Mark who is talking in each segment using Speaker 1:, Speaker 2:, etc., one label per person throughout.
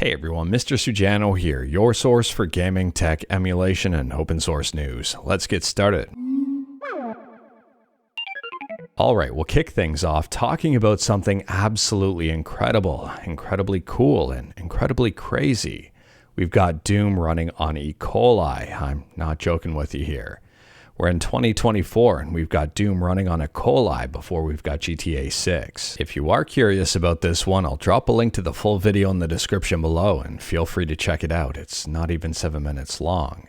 Speaker 1: Hey everyone, Mr. Sujano here, your source for gaming, tech, emulation, and open source news. Let's get started. Alright, we'll kick things off talking about something absolutely incredible, incredibly cool, and incredibly crazy. We've got Doom running on Coli. I'm not joking with you here. We're in 2024 and we've got Doom running on Coli before we've got GTA 6. If you are curious about this one, I'll drop a link to the full video in the description below and feel free to check it out. It's not even 7 minutes long.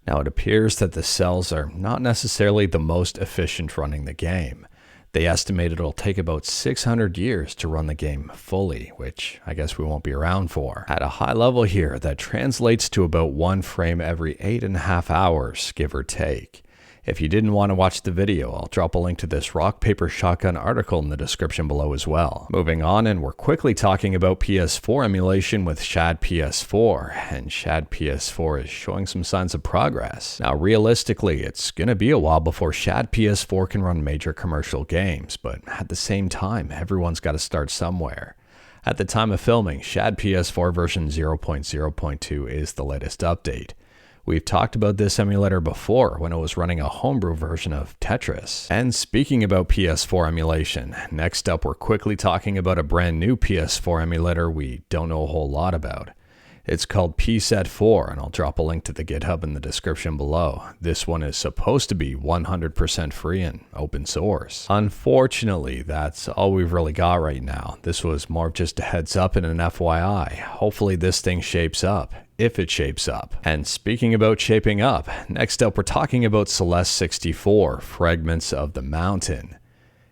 Speaker 1: Now it appears that the cells are not necessarily the most efficient running the game. They estimate it'll take about 600 years to run the game fully, which I guess we won't be around for. At a high level here, that translates to about 1 frame every 8.5 hours, give or take. If you didn't want to watch the video, I'll drop a link to this rock, paper, shotgun article in the description below as well. Moving on, and we're quickly talking about PS4 emulation with Shad PS4, and Shad PS4 is showing some signs of progress. Now realistically, it's going to be a while before Shad PS4 can run major commercial games, but at the same time, everyone's got to start somewhere. At the time of filming, Shad PS4 version 0.0.2 is the latest update. We've talked about this emulator before when it was running a homebrew version of Tetris. And speaking about PS4 emulation, next up we're quickly talking about a brand new PS4 emulator we don't know a whole lot about. It's called PSet4 and I'll drop a link to the GitHub in the description below. This one is supposed to be 100% free and open source. Unfortunately, that's all we've really got right now. This was more of just a heads up and an FYI. Hopefully this thing shapes up. If it shapes up. And speaking about shaping up, next up we're talking about Celeste 64, Fragments of the Mountain.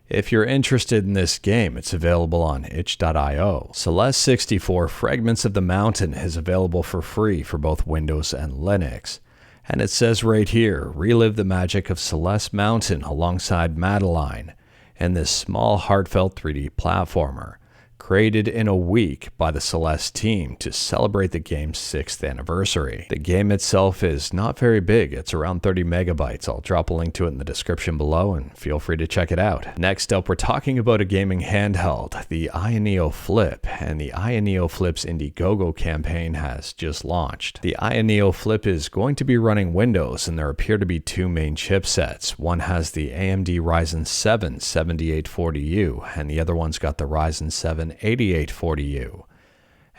Speaker 1: If you're interested in this game, it's available on itch.io. Celeste 64, Fragments of the Mountain is available for free for both Windows and Linux. And it says right here, relive the magic of Celeste Mountain alongside Madeline in this small heartfelt 3D platformer. Created in a week by the Celeste team to celebrate the game's 6th anniversary. The game itself is not very big, it's around 30 megabytes. I'll drop a link to it in the description below and feel free to check it out. Next up, we're talking about a gaming handheld, the AYANEO Flip, and the AYANEO Flip's Indiegogo campaign has just launched. The AYANEO Flip is going to be running Windows, and there appear to be 2 main chipsets. One has the AMD Ryzen 7 7840U, and the other one's got the Ryzen 7 8840U.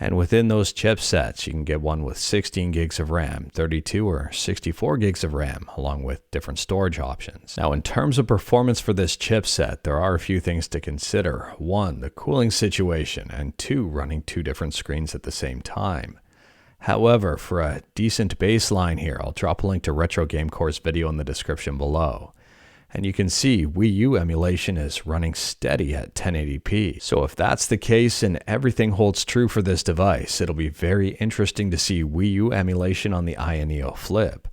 Speaker 1: And within those chipsets, you can get one with 16 gigs of RAM, 32 or 64 gigs of RAM, along with different storage options. Now, in terms of performance for this chipset, there are a few things to consider. 1, the cooling situation, and 2, running 2 different screens at the same time. However, for a decent baseline here, I'll drop a link to Retro Game Core's video in the description below. And you can see Wii U emulation is running steady at 1080p. So if that's the case and everything holds true for this device, it'll be very interesting to see Wii U emulation on the AYANEO Flip.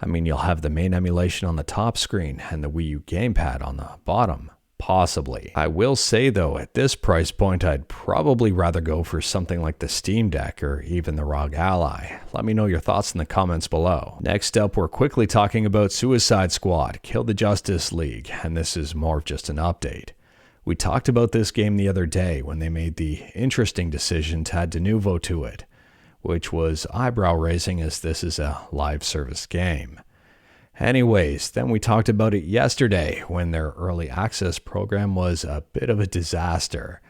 Speaker 1: I mean, you'll have the main emulation on the top screen and the Wii U gamepad on the bottom. Possibly. I will say though, at this price point, I'd probably rather go for something like the Steam Deck or even the ROG Ally. Let me know your thoughts in the comments below. Next up, we're quickly talking about Suicide Squad, Kill the Justice League, and this is more of just an update. We talked about this game the other day when they made the interesting decision to add Denuvo to it, which was eyebrow raising as this is a live service game. Anyways, then we talked about it yesterday when their early access program was a bit of a disaster,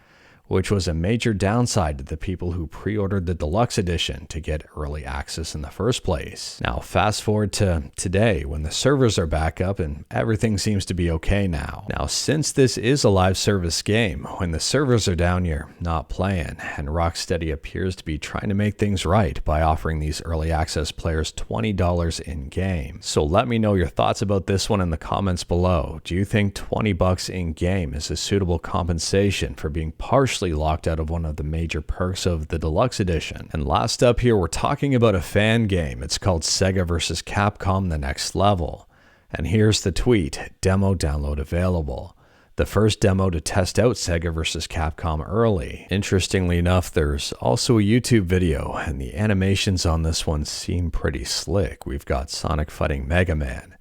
Speaker 1: which was a major downside to the people who pre-ordered the deluxe edition to get early access in the first place. Now fast forward to today when the servers are back up and everything seems to be okay now. Now since this is a live service game, when the servers are down you're not playing, and Rocksteady appears to be trying to make things right by offering these early access players $20 in game. So let me know your thoughts about this one in the comments below. Do you think $20 in game is a suitable compensation for being partially locked out of one of the major perks of the deluxe edition? And last up here, we're talking about a fan game. It's called Sega vs. Capcom: The Next Level. And here's the tweet: demo download available. The first demo to test out Sega vs. Capcom early. Interestingly enough, there's also a YouTube video, and the animations on this one seem pretty slick. We've got Sonic fighting Mega Man.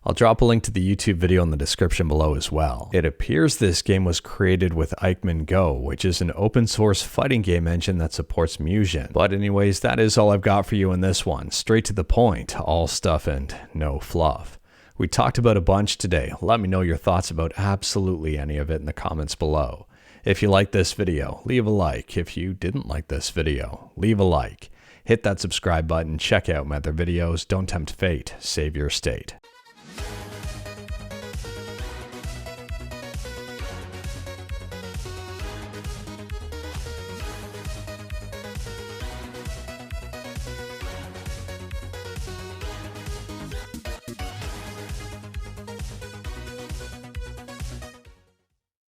Speaker 1: I'll drop a link to the YouTube video in the description below as well. It appears this game was created with AYANEO, which is an open source fighting game engine that supports Musion. But anyways, that is all I've got for you in this one. Straight to the point, all stuff and no fluff. We talked about a bunch today. Let me know your thoughts about absolutely any of it in the comments below. If you liked this video, leave a like. If you didn't like this video, leave a like. Hit that subscribe button, check out my other videos. Don't tempt fate, save your state.